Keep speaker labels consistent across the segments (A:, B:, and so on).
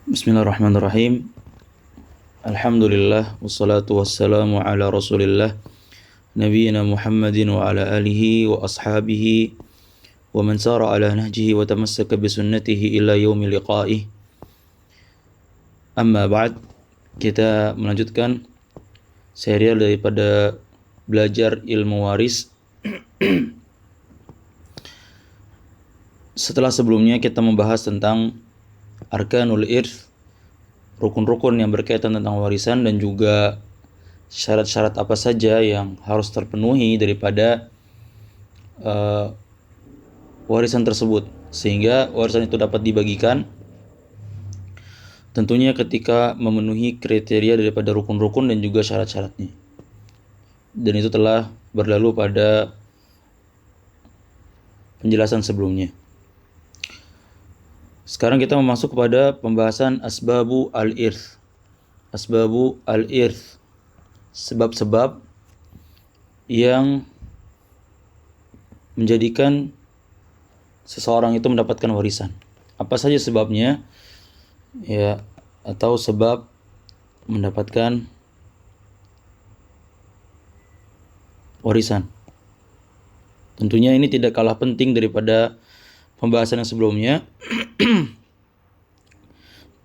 A: Bismillahirrahmanirrahim. Alhamdulillah wassalatu wassalamu ala Rasulillah nabiyina Muhammadin wa ala alihi wa ashabihi wa man sara ala nahjihi wa tamassaka bi sunnatihi ila yaumil liqa'ih. Amma ba'd, kita melanjutkan serial daripada belajar ilmu waris. Setelah sebelumnya kita membahas tentang arkanul irth, rukun-rukun yang berkaitan tentang warisan, dan juga syarat-syarat apa saja yang harus terpenuhi daripada warisan tersebut sehingga warisan itu dapat dibagikan. Tentunya ketika memenuhi kriteria daripada rukun-rukun dan juga syarat-syaratnya. Dan itu telah berlalu pada penjelasan sebelumnya. Sekarang kita masuk kepada pembahasan asbabu al-irth. Asbabu al-irth, sebab-sebab yang menjadikan seseorang itu mendapatkan warisan. Apa saja sebabnya? Ya, atau sebab mendapatkan warisan. Tentunya ini tidak kalah penting daripada pembahasan yang sebelumnya.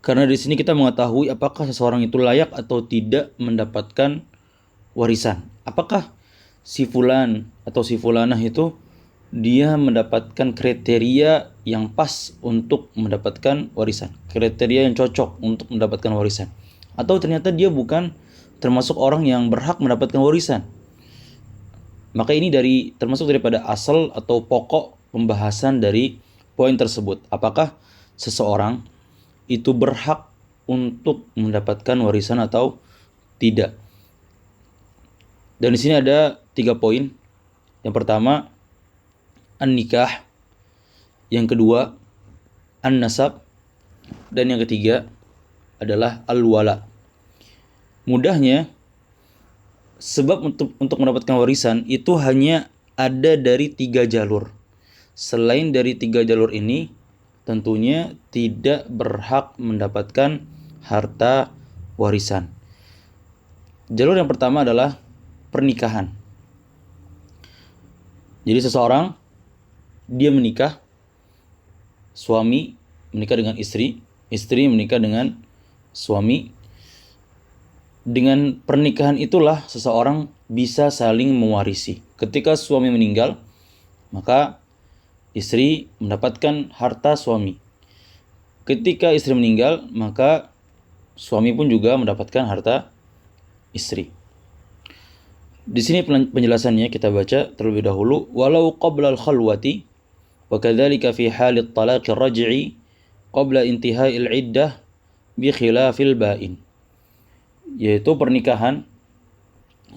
A: Karena di sini kita mengetahui apakah seseorang itu layak atau tidak mendapatkan warisan. Apakah si fulan atau si fulanah itu dia mendapatkan kriteria yang pas untuk mendapatkan warisan, kriteria yang cocok untuk mendapatkan warisan, atau ternyata dia bukan termasuk orang yang berhak mendapatkan warisan. Maka ini termasuk daripada asal atau pokok pembahasan dari poin tersebut. Apakah seseorang itu berhak untuk mendapatkan warisan atau tidak? Dan di sini ada 3 poin. Yang pertama, an-nikah. Yang kedua, an-nasab. Dan yang ketiga adalah al-wala. Mudahnya, sebab untuk mendapatkan warisan itu hanya ada dari 3 jalur. Selain dari 3 jalur ini, tentunya tidak berhak mendapatkan harta warisan. Jalur yang pertama adalah pernikahan. Jadi seseorang dia menikah, suami menikah dengan istri, istri menikah dengan suami. Dengan pernikahan itulah seseorang bisa saling mewarisi. Ketika suami meninggal, maka istri mendapatkan harta suami. Ketika istri meninggal, maka suami pun juga mendapatkan harta istri. Di sini penjelasannya kita baca terlebih dahulu. Walau qabla al-khalwati wa kadzalika fi hal at-talaq ar-raj'i qabla intihai al-iddah bi khilafil ba'in. Yaitu pernikahan,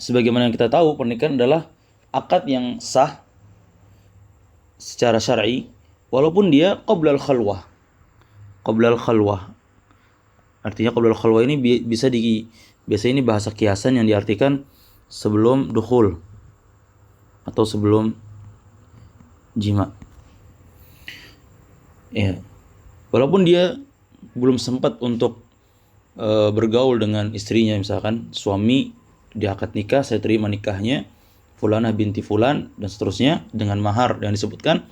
A: sebagaimana yang kita tahu, pernikahan adalah akad yang sah secara syar'i walaupun dia qabla al-khalwah. Qabla al-khalwah artinya qabla al-khalwah ini biasanya ini bahasa kiasan yang diartikan sebelum dukhul atau sebelum jima. Ya. Walaupun dia belum sempat untuk bergaul dengan istrinya, misalkan suami di akad nikah, saya terima nikahnya Fulanah binti Fulan dan seterusnya dengan mahar yang disebutkan.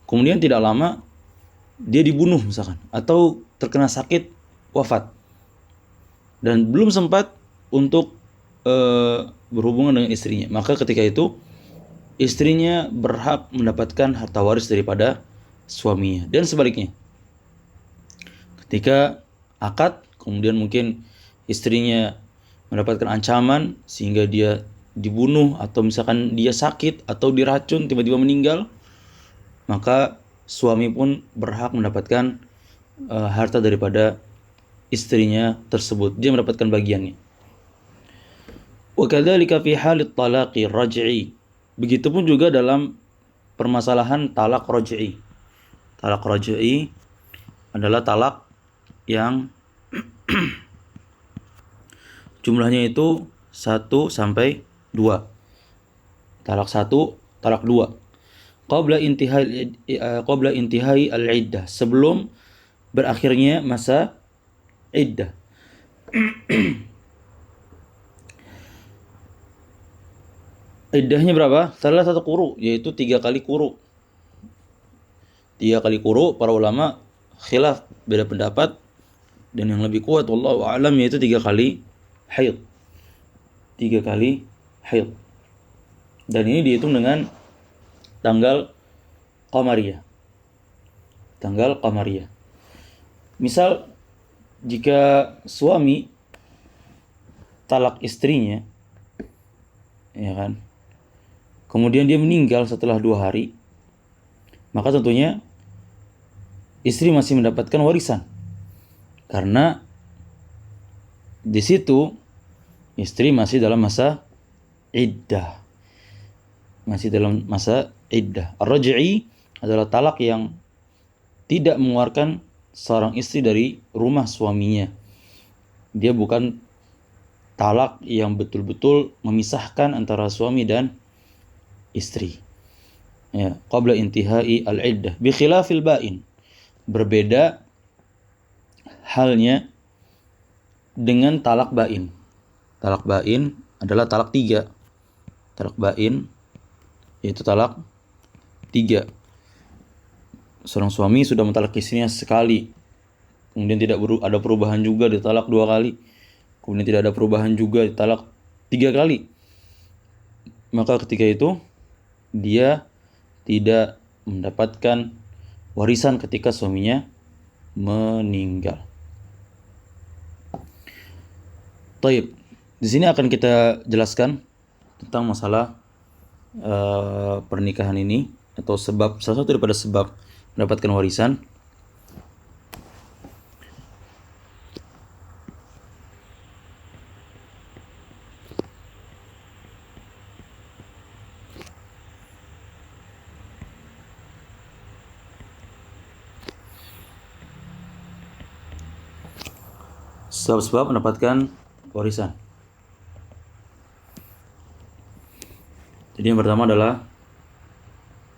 A: Kemudian tidak lama dia dibunuh misalkan, atau terkena sakit, wafat, dan belum sempat untuk berhubungan dengan istrinya. Maka ketika itu istrinya berhak mendapatkan harta waris daripada suaminya. Dan sebaliknya, ketika akad kemudian mungkin istrinya mendapatkan ancaman sehingga dia dibunuh, atau misalkan dia sakit atau diracun tiba-tiba meninggal, maka suami pun berhak mendapatkan harta daripada istrinya tersebut. Dia mendapatkan bagiannya. Wa kadzalika fi halit talaqi raj'i. Begitupun juga dalam permasalahan talak raj'i. Talak raj'i adalah talak yang jumlahnya itu 1 sampai 2. Talak 1, talak 2. Qabla intihai al-iddah, sebelum berakhirnya masa iddah. Iddahnya berapa? Salah satu quru, yaitu 3 kali quru. 3 kali quru, para ulama khilaf, beda pendapat, dan yang lebih kuat wallahu a'lam yaitu 3 kali haid. 3 kali haid. Dan ini dihitung dengan tanggal qamariyah. Tanggal qamariyah. Misal jika suami talak istrinya, ya kan, kemudian dia meninggal setelah 2 hari, maka tentunya istri masih mendapatkan warisan. Karena di situ istri masih dalam masa iddah. Masih dalam masa iddah. Ar-raj'i adalah talak yang tidak mengeluarkan seorang istri dari rumah suaminya. Dia bukan talak yang betul-betul memisahkan antara suami dan istri. Ya, qabla intihai al-iddah. Bi khilafil ba'in. Berbeda halnya dengan talak ba'in. Talak ba'in adalah talak 3. Talak ba'in yaitu talak 3. Seorang suami sudah mentalak istrinya sekali, kemudian tidak ada perubahan juga, ditalak 2 kali, kemudian tidak ada perubahan juga, ditalak 3 kali. Maka ketika itu dia tidak mendapatkan warisan ketika suaminya meninggal. Taib. Di sini akan kita jelaskan tentang masalah pernikahan ini, atau sebab, salah satu daripada sebab mendapatkan warisan. Sebab-sebab mendapatkan warisan. Jadi yang pertama adalah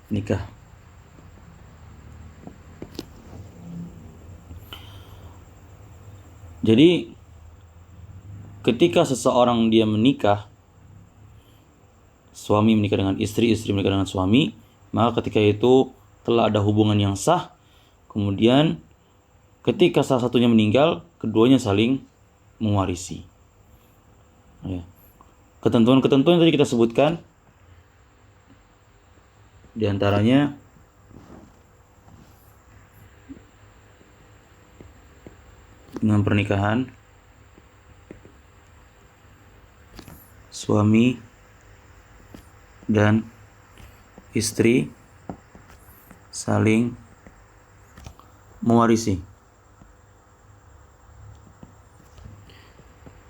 A: nikah. Jadi ketika seseorang dia menikah, suami menikah dengan istri, istri menikah dengan suami, maka ketika itu telah ada hubungan yang sah. Kemudian ketika salah satunya meninggal, keduanya saling mewarisi. Ya. Ketentuan-ketentuan yang tadi kita sebutkan, di antaranya dengan pernikahan, suami dan istri saling mewarisi.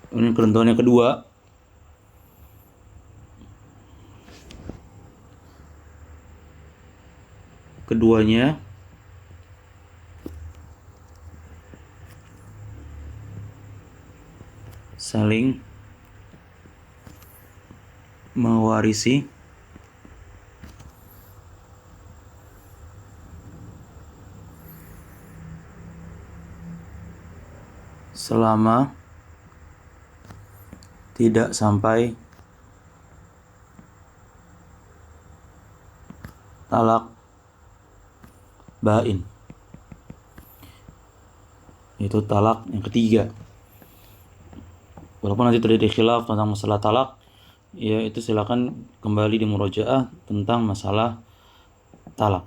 A: Ini ketentuan yang kedua, keduanya saling mewarisi selama tidak sampai talak ba'in, itu talak yang ketiga. Walaupun nanti terjadi khilaf tentang masalah talak, ya itu silakan kembali di murojaah tentang masalah talak.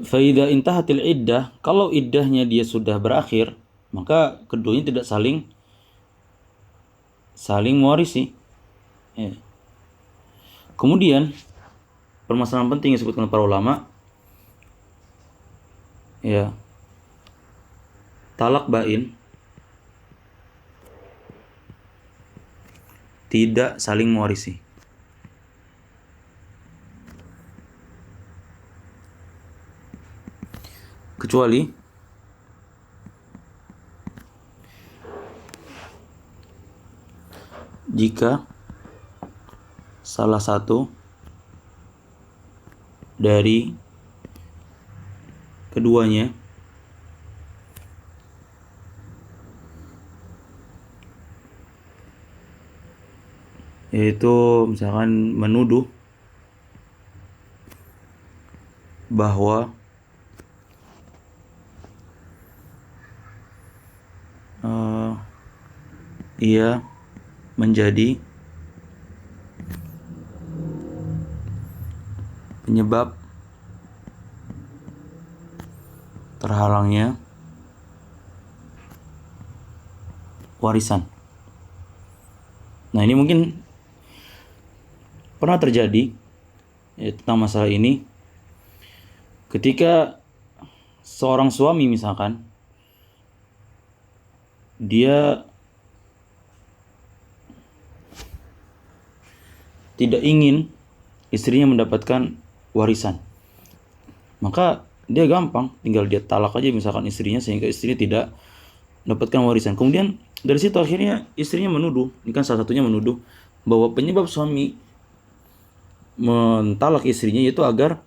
A: Faida intahatil iddah, kalau iddahnya dia sudah berakhir, maka keduanya tidak saling mewarisi. Ya. Kemudian permasalahan penting yang disebutkan para ulama, ya, talak ba'in tidak saling mewarisi. Kecuali jika salah satu dari keduanya yaitu misalkan menuduh bahwa ia menjadi penyebab terhalangnya warisan. Nah, ini mungkin pernah terjadi tentang masalah ini ketika seorang suami misalkan dia tidak ingin istrinya mendapatkan warisan, maka dia gampang tinggal dia talak aja misalkan istrinya sehingga istrinya tidak mendapatkan warisan. Kemudian dari situ akhirnya istrinya menuduh, ini kan salah satunya menuduh bahwa penyebab suami mentalak istrinya yaitu agar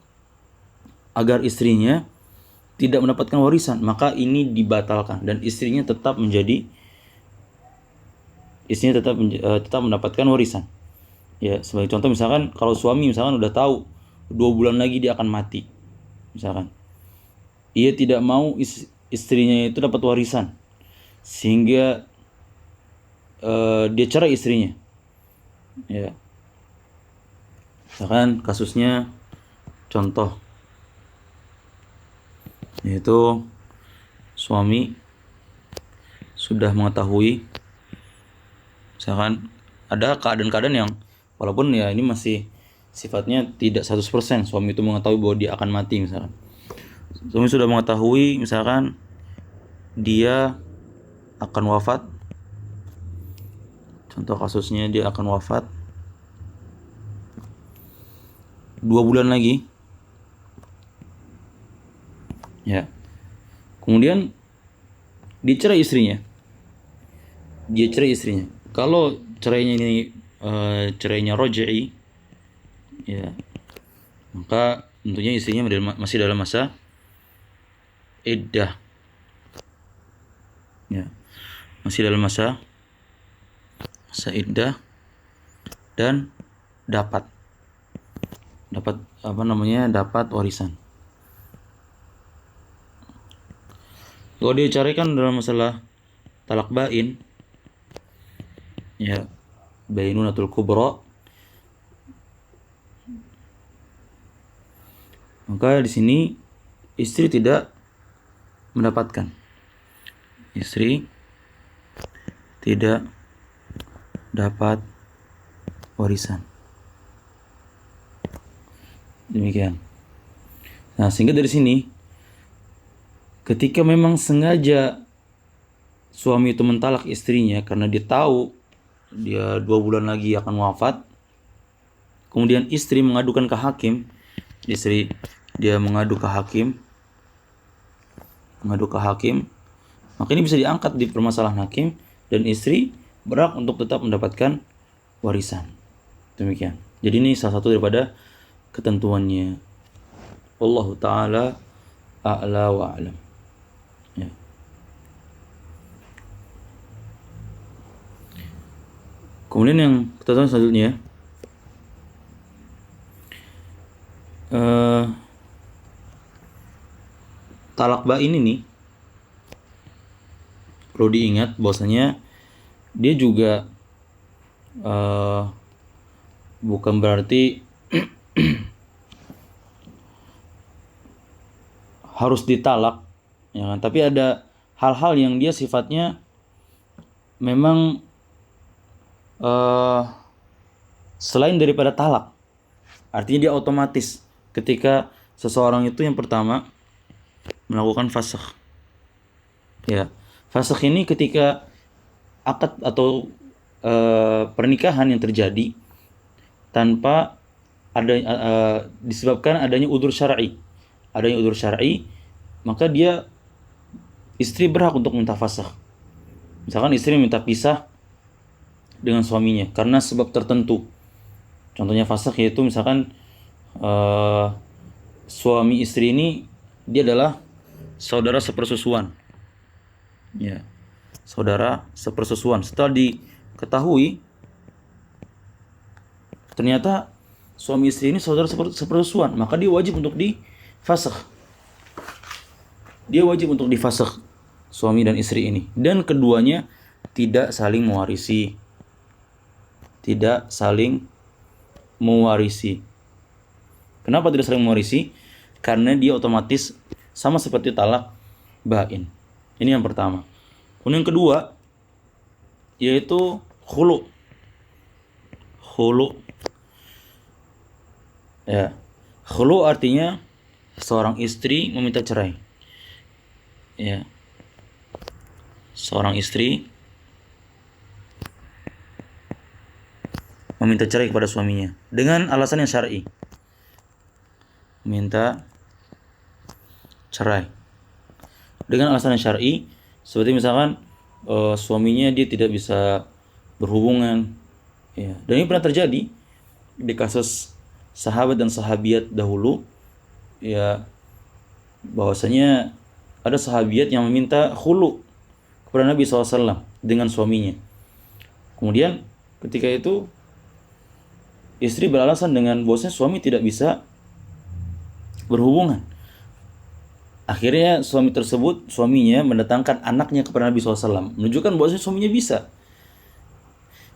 A: istrinya tidak mendapatkan warisan, maka ini dibatalkan dan istrinya tetap mendapatkan warisan. Ya, sebagai contoh misalkan kalau suami misalkan udah tahu 2 bulan lagi dia akan mati, misalkan ia tidak mau istrinya itu dapat warisan sehingga dia cerai istrinya. Ya, misalkan kasusnya contoh yaitu suami sudah mengetahui misalkan ada keadaan-keadaan yang walaupun ya ini masih sifatnya tidak 100% suami itu mengetahui bahwa dia akan mati. Misalkan suami sudah mengetahui misalkan dia akan wafat, contoh kasusnya dia akan wafat 2 bulan lagi, ya, kemudian dia cerai istrinya. Kalau cerainya ini cerainya roj'i, ya, maka tentunya istrinya masih dalam masa iddah, ya, masih dalam masa iddah dan dapat warisan. Kalau dia ceraikan dalam masalah talak bain, ya, bainunatul kubra, maka di sini istri tidak mendapatkan. Istri tidak dapat warisan. Demikian. Nah, sehingga dari sini ketika memang sengaja suami itu mentalak istrinya karena dia tahu dia 2 bulan lagi akan wafat, kemudian istri mengadukan ke hakim, mengadu ke hakim, maka ini bisa diangkat di permasalahan hakim dan istri berhak untuk tetap mendapatkan warisan. Demikian. Jadi ini salah satu daripada ketentuannya. Wallahu ta'ala a'la wa a'lam. Ya. Kemudian yang ketentuan selanjutnya, talak bain ini perlu diingat bahwasanya dia juga bukan berarti harus ditalak, ya kan? Tapi ada hal-hal yang dia sifatnya memang selain daripada talak. Artinya dia otomatis ketika seseorang itu yang pertama melakukan fasakh. Ya, fasakh ini ketika akad atau pernikahan yang terjadi tanpa ada disebabkan adanya udzur syar'i. Adanya udzur syar'i, maka istri berhak untuk minta fasakh. Misalkan istri minta pisah dengan suaminya karena sebab tertentu. Contohnya fasakh yaitu misalkan suami istri ini dia adalah saudara sepersusuan. Ya. Saudara sepersusuan. Setelah diketahui ternyata suami istri ini saudara sepersusuan, maka dia wajib untuk difasakh. Dia wajib untuk difasakh, suami dan istri ini. Dan keduanya tidak saling mewarisi. Tidak saling mewarisi. Kenapa tidak saling mewarisi? Karena dia otomatis sama seperti talak bain. Ini yang pertama. Kemudian yang kedua yaitu khulu. Khulu. Ya. Khulu artinya seorang istri meminta cerai. Ya. Seorang istri meminta cerai kepada suaminya dengan alasan yang syar'i. Minta cerai dengan alasan yang syar'i, seperti misalkan suaminya dia tidak bisa berhubungan, ya. Dan ini pernah terjadi di kasus sahabat dan sahabiat dahulu, ya, bahwasanya ada sahabiat yang meminta khulu kepada Nabi SAW dengan suaminya. Kemudian ketika itu istri beralasan dengan bahwasanya suami tidak bisa berhubungan. Akhirnya suaminya mendatangkan anaknya kepada Nabi SAW, menunjukkan bahwasanya suaminya bisa.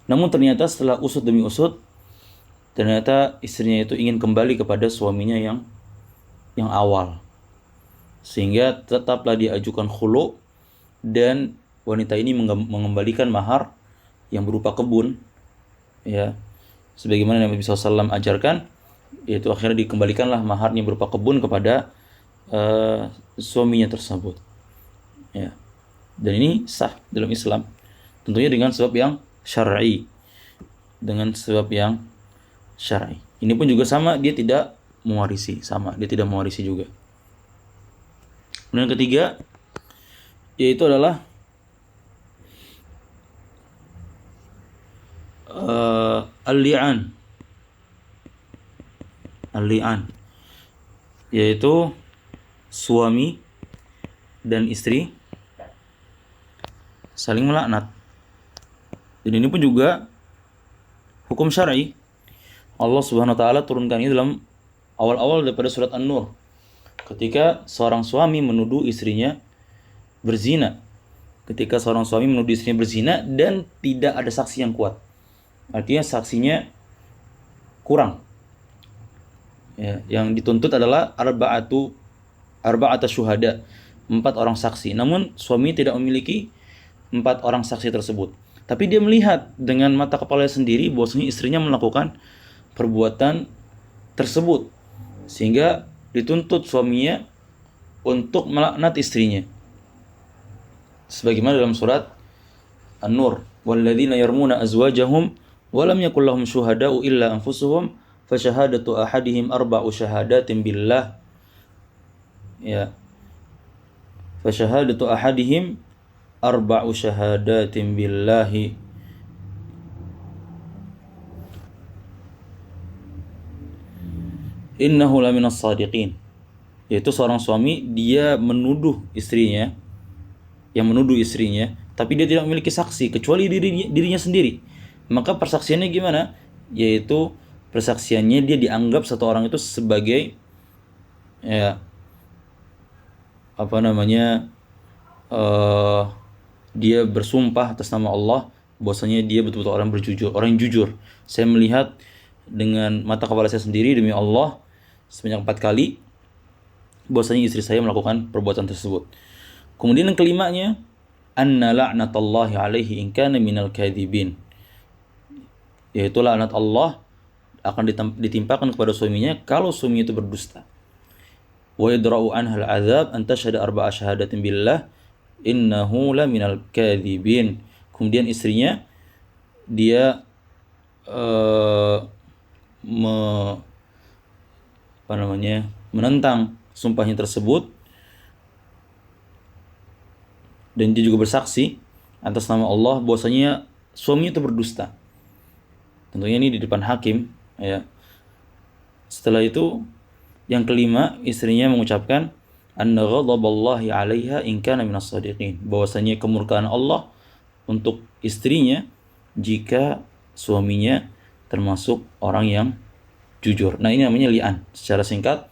A: Namun ternyata setelah usut demi usut, ternyata istrinya itu ingin kembali kepada suaminya yang awal, sehingga tetaplah diajukan khulu, dan wanita ini mengembalikan mahar yang berupa kebun, ya, sebagaimana Nabi SAW ajarkan, yaitu akhirnya dikembalikanlah maharnya berupa kebun kepada suaminya tersebut, ya. Dan ini sah dalam Islam, tentunya dengan sebab yang syar'i. Ini pun juga sama, dia tidak mewarisi juga. Dan yang ketiga yaitu adalah al-li'an, yaitu suami dan istri saling melaknat. Dan ini pun juga hukum syar'i. Allah Subhanahu wa taala turunkan ini dalam awal-awal daripada surat An-Nur, ketika seorang suami menuduh istrinya berzina. Dan tidak ada saksi yang kuat. Artinya saksinya kurang. Ya, yang dituntut adalah arba'ata syuhada, 4 orang saksi. Namun suami tidak memiliki 4 orang saksi tersebut. Tapi dia melihat dengan mata kepalanya sendiri bahwasanya istrinya melakukan perbuatan tersebut, sehingga dituntut suaminya untuk melaknat istrinya. Sebagaimana dalam surat An-Nur, walladzina yarmuna azwajahum wa lam yakul lahum syuhada'u illa anfusuhum fasyahadatu ahadihim arba'u syahadatin billah, ya, fasyahadatu ahadihim arba'u syahadatin billahi innahu laminas shadiqin. Yaitu seorang suami dia menuduh istrinya, tapi dia tidak memiliki saksi kecuali dirinya sendiri. Maka persaksiannya gimana? Yaitu persaksiannya dia dianggap satu orang itu sebagai, ya, dia bersumpah atas nama Allah bahwasanya dia betul-betul orang yang jujur. Saya melihat dengan mata kepala saya sendiri demi Allah sebanyak 4 kali bahwasanya istri saya melakukan perbuatan tersebut. Kemudian yang kelimanya, anna la'natallahi alaihi in kana minal kadhibin, yaitu laknat Allah akan ditimpakan kepada suaminya kalau suami itu berdusta. Wa yadra'u anhal azab an tashhada arba'a syahadatin billah innahu la minal kadhibin. Kemudian istrinya dia menentang sumpahnya tersebut, dan dia juga bersaksi atas nama Allah bahwasanya suaminya itu berdusta. Tentunya ini di depan hakim, ya. Setelah itu yang kelima, istrinya mengucapkan anna ghadaballahi 'alaiha in kana minas shadiqin, bahwasanya kemurkaan Allah untuk istrinya jika suaminya termasuk orang yang jujur. Nah, ini namanya li'an. Secara singkat,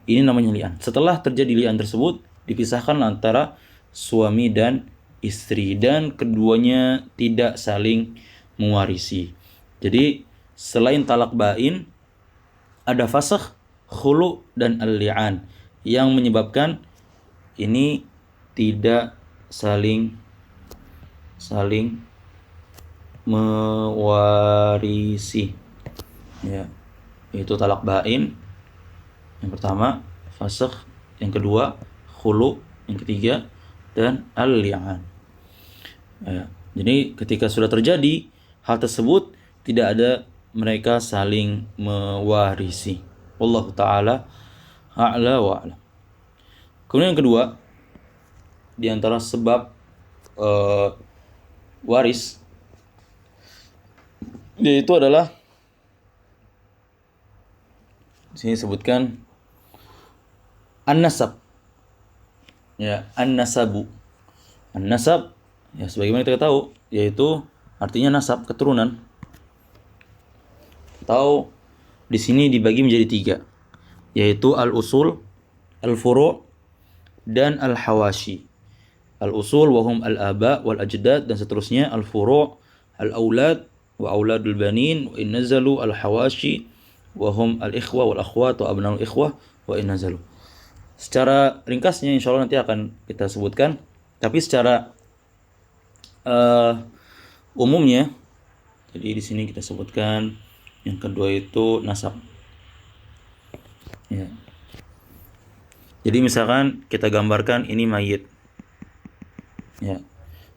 A: ini namanya li'an. Setelah terjadi li'an tersebut, dipisahkan antara suami dan istri, dan keduanya tidak saling mewarisi. Jadi selain talak bain, ada fasakh, khulu, dan al-li'an yang menyebabkan ini tidak saling mewarisi, ya, yaitu talak bain yang pertama, fasakh yang kedua, khulu yang ketiga, dan al-li'an. Ya. Jadi ketika sudah terjadi hal tersebut, tidak ada mereka saling mewarisi. Wallahu ta'ala a'la wa a'lam. Kemudian yang kedua, di antara sebab waris, yaitu adalah di sini sebutkan an-nasab. Ya, an-nasabu. An-nasab, ya sebagaimana kita tahu, yaitu artinya nasab, keturunan. Atau di sini dibagi menjadi 3, yaitu al-usul, al-furu', dan al-hawashi. Al-usul wahum al-aba wal ajdad, dan seterusnya. Al-furu', al-aulad wa auladul banin wa in nazalu. Al-hawashi wahum al-ikhwa wal akhwat wa abnaul ikhwah wa in nazalu. Secara ringkasnya insyaallah nanti akan kita sebutkan, tapi secara umumnya, jadi di sini kita sebutkan yang kedua itu nasab. Ya. Jadi misalkan kita gambarkan ini mayit. Ya.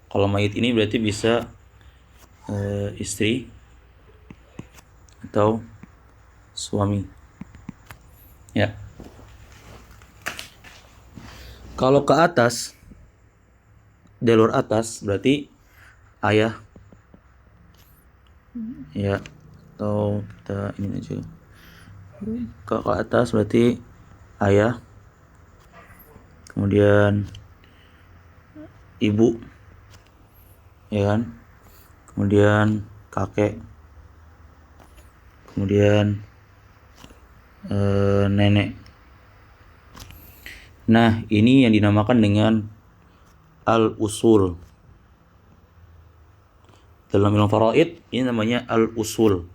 A: Kalau mayit ini berarti bisa istri atau suami. Ya. Kalau ke atas, jalur atas berarti ayah. Ya. Atau kita ini aja. Kalau ke atas berarti ayah. Kemudian ibu. Ya kan? Kemudian kakek. Kemudian nenek. Nah, ini yang dinamakan dengan al-usul. Dalam ilmu faraid ini namanya al-usul.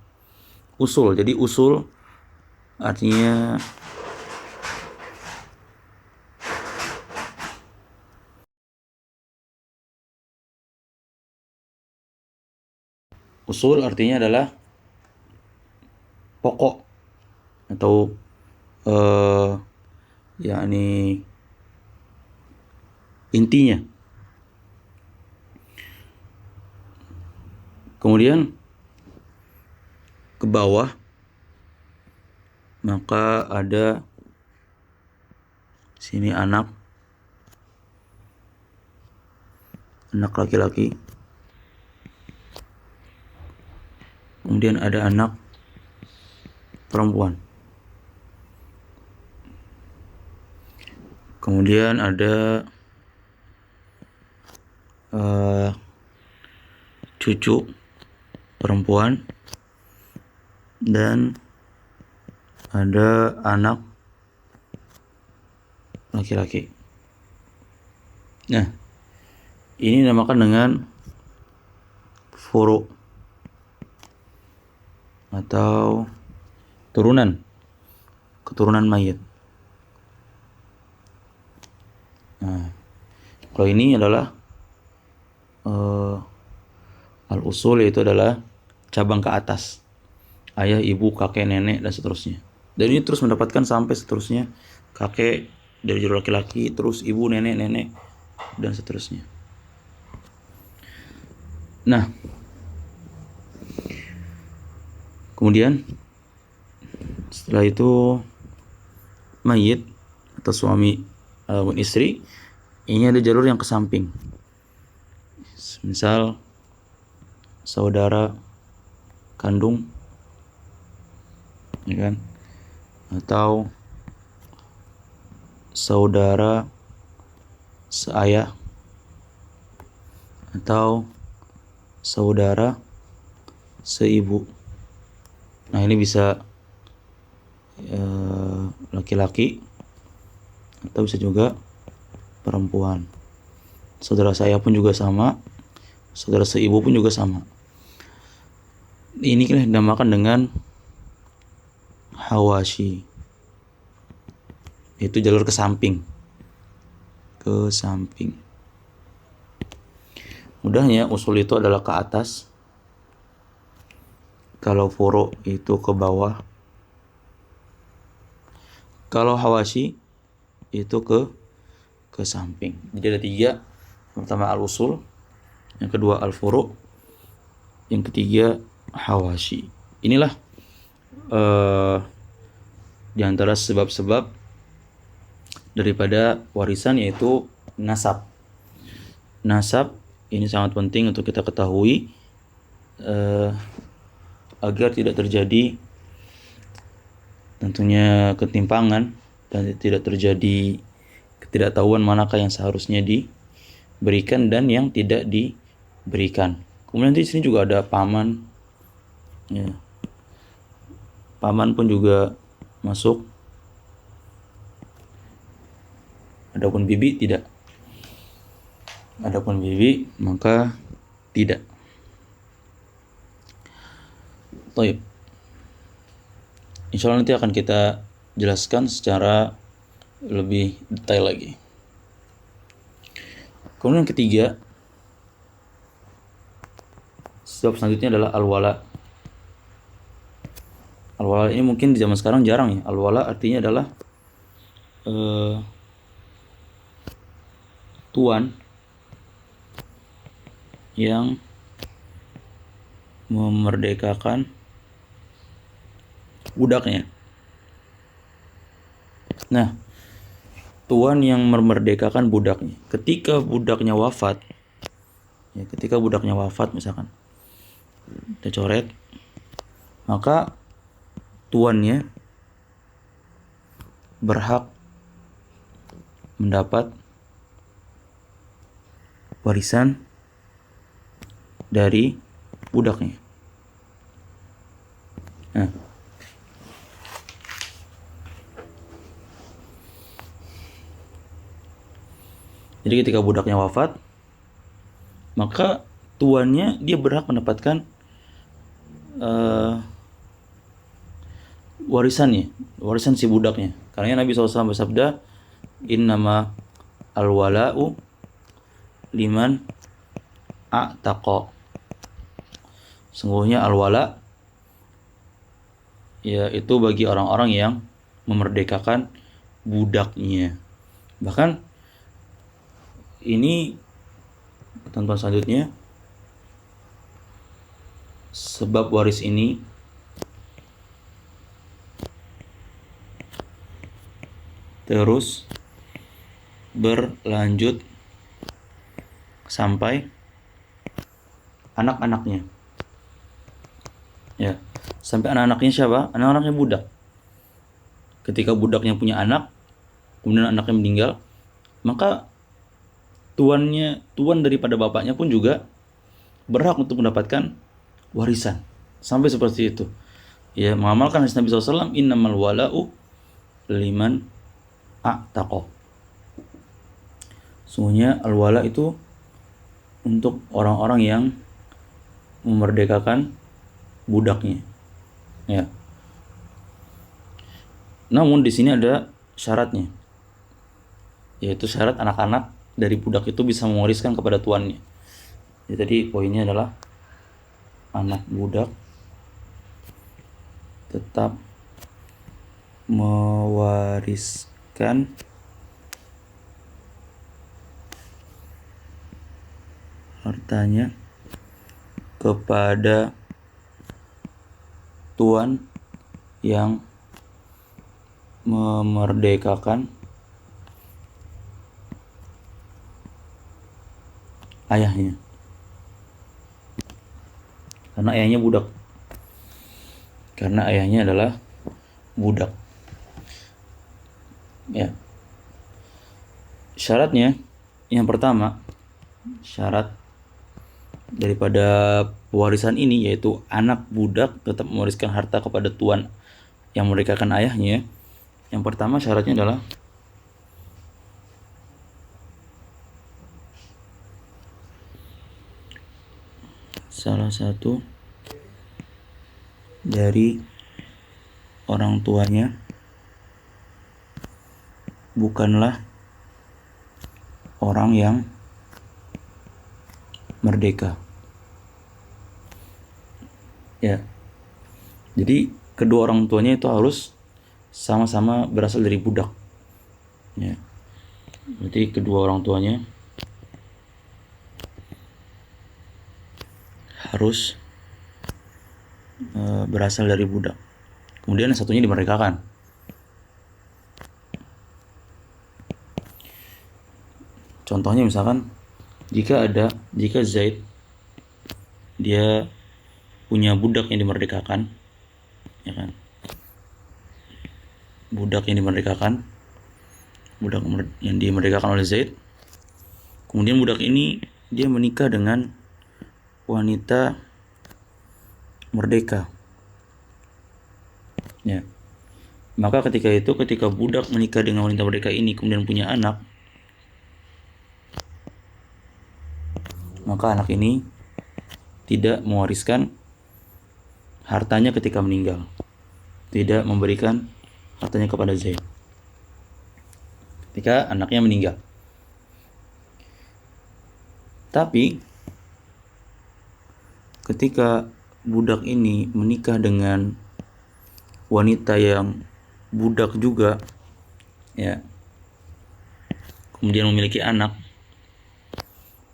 A: Usul. Jadi usul artinya adalah pokok atau yakni intinya. Kemudian ke bawah maka ada sini anak laki-laki. Kemudian ada anak perempuan. Kemudian ada cucu perempuan dan ada anak laki-laki. Nah, ini dinamakan dengan furu' atau keturunan mayit. Nah, kalau ini adalah al-usul, yaitu adalah cabang ke atas, ayah, ibu, kakek, nenek, dan seterusnya. Dan ini terus mendapatkan sampai seterusnya, kakek dari jalur laki-laki, terus ibu, nenek, dan seterusnya. Nah, kemudian setelah itu mayit atau suami ataupun istri, ini ada jalur yang ke samping. Misal saudara kandung, ya kan, atau saudara seayah, atau saudara seibu. Nah, ini bisa laki-laki atau bisa juga perempuan. Saudara saya pun juga sama, saudara seibu pun juga sama. Ini kan dinamakan dengan hawashi, itu jalur ke samping. Mudahnya usul itu adalah ke atas, kalau furu itu ke bawah, kalau hawashi itu ke samping. Jadi ada 3. Yang pertama al-usul, yang kedua al-furu, yang ketiga hawashi. Inilah di antara sebab-sebab daripada warisan, yaitu nasab. Nasab ini sangat penting untuk kita ketahui agar tidak terjadi tentunya ketimpangan dan tidak terjadi ketidaktahuan manakah yang seharusnya diberikan dan yang tidak diberikan. Kemudian di sini juga ada paman, ya. Paman pun juga masuk. Adapun bibi tidak. Adapun bibi maka tidak. Baik. Insya Allah nanti akan kita jelaskan secara lebih detail lagi. Kemudian yang ketiga, sebab selanjutnya adalah al-wala. Al-wala ini mungkin di zaman sekarang jarang ya. Al-wala artinya adalah tuan yang memerdekakan budaknya. Nah, tuan yang memerdekakan budaknya. Ketika budaknya wafat misalkan, kita coret, maka tuannya berhak mendapat warisan dari budaknya. Nah, jadi ketika budaknya wafat, maka tuannya dia berhak mendapatkan warisan si budaknya. Karena Nabi SAW bersabda, innama al-wala'u liman a'taqa. Sungguhnya al-wala yaitu bagi orang-orang yang memerdekakan budaknya. Bahkan ini ketentuan selanjutnya, sebab waris ini terus berlanjut sampai anak-anaknya. Ya, sampai anak-anaknya siapa? Anak-anaknya budak. Ketika budaknya punya anak, kemudian anaknya meninggal, maka tuan daripada bapaknya pun juga berhak untuk mendapatkan warisan. Sampai seperti itu. Ya, mengamalkan hadis Nabi SAW, innamal wala'u liman a'taqa. Sungguhnya al-wala itu untuk orang-orang yang memerdekakan budaknya. Ya. Namun di sini ada syaratnya, yaitu syarat anak-anak dari budak itu bisa mewariskan kepada tuannya. Jadi poinnya adalah anak budak tetap mewariskan hartanya kepada tuan yang memerdekakan ayahnya. Karena ayahnya budak. Karena ayahnya adalah budak. Ya. Syaratnya yang pertama, syarat daripada pewarisan ini, yaitu anak budak tetap mewariskan harta kepada tuan yang memerdekakan ayahnya. Yang pertama syaratnya adalah salah satu dari orang tuanya bukanlah orang yang merdeka. Ya. Jadi kedua orang tuanya itu harus sama-sama berasal dari budak. Ya. Berarti kedua orang tuanya harus berasal dari budak. Kemudian yang satunya dimerdekakan. Contohnya misalkan jika Zaid dia punya budak yang dimerdekakan, ya kan? Budak yang dimerdekakan oleh Zaid. Kemudian budak ini dia menikah dengan wanita merdeka. Ya. Maka ketika budak menikah dengan wanita merdeka ini kemudian punya anak, maka anak ini tidak mewariskan hartanya ketika meninggal. Tidak memberikan hartanya kepada Zaid ketika anaknya meninggal. Tapi ketika budak ini menikah dengan wanita yang budak juga, ya, kemudian memiliki anak,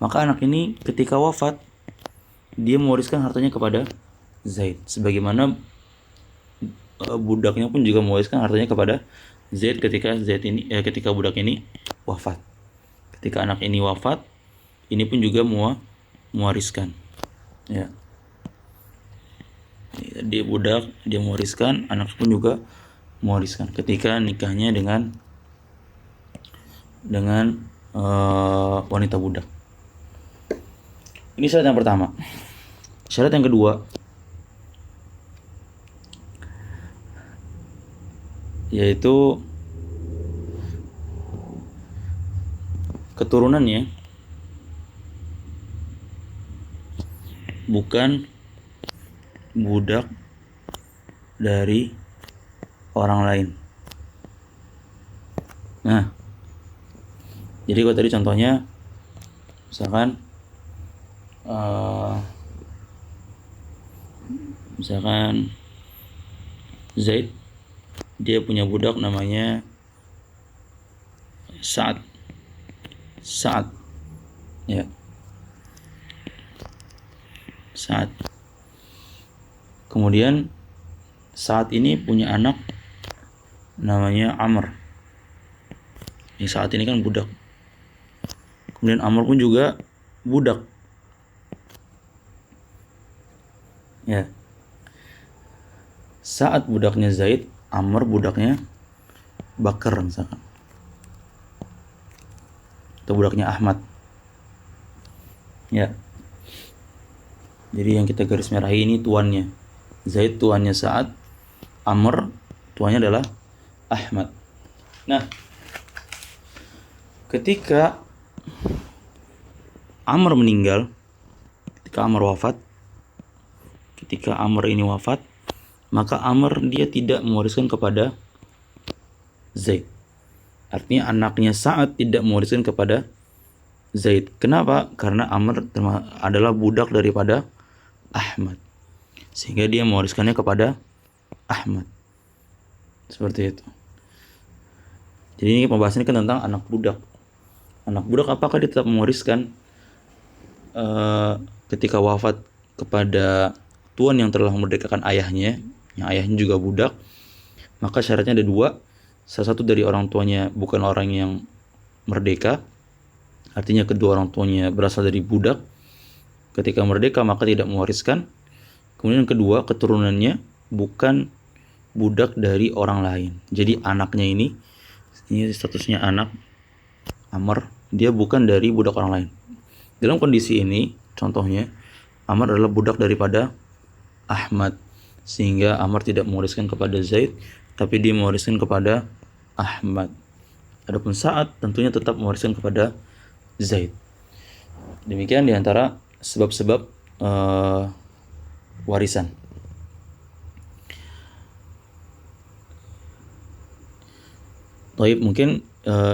A: maka anak ini ketika wafat dia mewariskan hartanya kepada Zaid, sebagaimana budaknya pun juga mewariskan hartanya kepada Zaid ketika budak ini wafat. Ketika anak ini wafat, ini pun juga mewariskan. Ya. Dia budak, dia mewariskan, anak pun juga mewariskan ketika nikahnya dengan wanita budak. Ini syarat yang pertama. Syarat yang kedua yaitu keturunannya bukan budak dari orang lain. Nah, jadi kalau tadi contohnya misalkan Zaid dia punya budak namanya Sa'ad. Ya. Sa'ad. Kemudian Sa'ad ini punya anak namanya Amr. Ini Sa'ad ini kan budak. Kemudian Amr pun juga budak. Ya. Sa'ad budaknya Zaid, Amr budaknya Bakar misalkan. Atau budaknya Ahmad. Ya. Jadi yang kita garis merahi ini tuannya. Zaid tuannya Sa'ad, Amr tuannya adalah Ahmad. Nah, ketika Amr meninggal, ketika Amr ini wafat, maka Amr dia tidak mewariskan kepada Zaid. Artinya anaknya Sa'ad tidak mewariskan kepada Zaid. Kenapa? Karena Amr adalah budak daripada Ahmad, sehingga dia mewariskannya kepada Ahmad. Seperti itu. Jadi ini pembahasannya kan tentang anak budak. Anak budak apakah dia tetap mewariskan ketika wafat kepada tuan yang telah memerdekakan ayahnya, yang ayahnya juga budak? Maka syaratnya ada dua. Salah satu dari orang tuanya bukan orang yang merdeka, artinya kedua orang tuanya berasal dari budak. Ketika merdeka maka tidak mewariskan. Kemudian yang kedua, keturunannya bukan budak dari orang lain. Jadi anaknya ini statusnya anak Amr, dia bukan dari budak orang lain. Dalam kondisi ini, contohnya Amr adalah budak daripada Ahmad, sehingga Amr tidak mewariskan kepada Zaid, tapi dia mewariskan kepada Ahmad. Adapun Sa'ad tentunya tetap mewariskan kepada Zaid. Demikian diantara sebab-sebab warisan. Baik, mungkin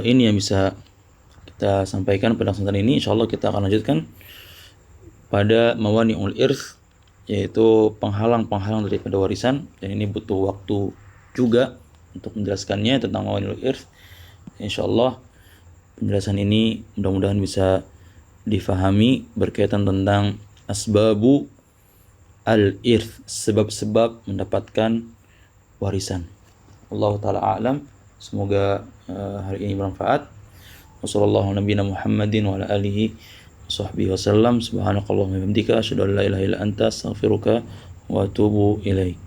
A: ini yang bisa kita sampaikan pada kesempatan ini. Insyaallah kita akan lanjutkan pada mawani'ul irth, yaitu penghalang-penghalang daripada warisan, dan ini butuh waktu juga untuk menjelaskannya tentang mawani'ul irth. Insyaallah penjelasan ini mudah-mudahan bisa difahami berkaitan tentang asbabu al-irth, sebab-sebab mendapatkan warisan. Allah taala a'lam. Semoga hari ini bermanfaat. Wassallallahu ala nabiyina Muhammadin wa ala alihi washabbihi wasallam. Subhanakallahumma wa bihamdika asyhadu an la ilaha illa anta astaghfiruka wa atubu ilaik.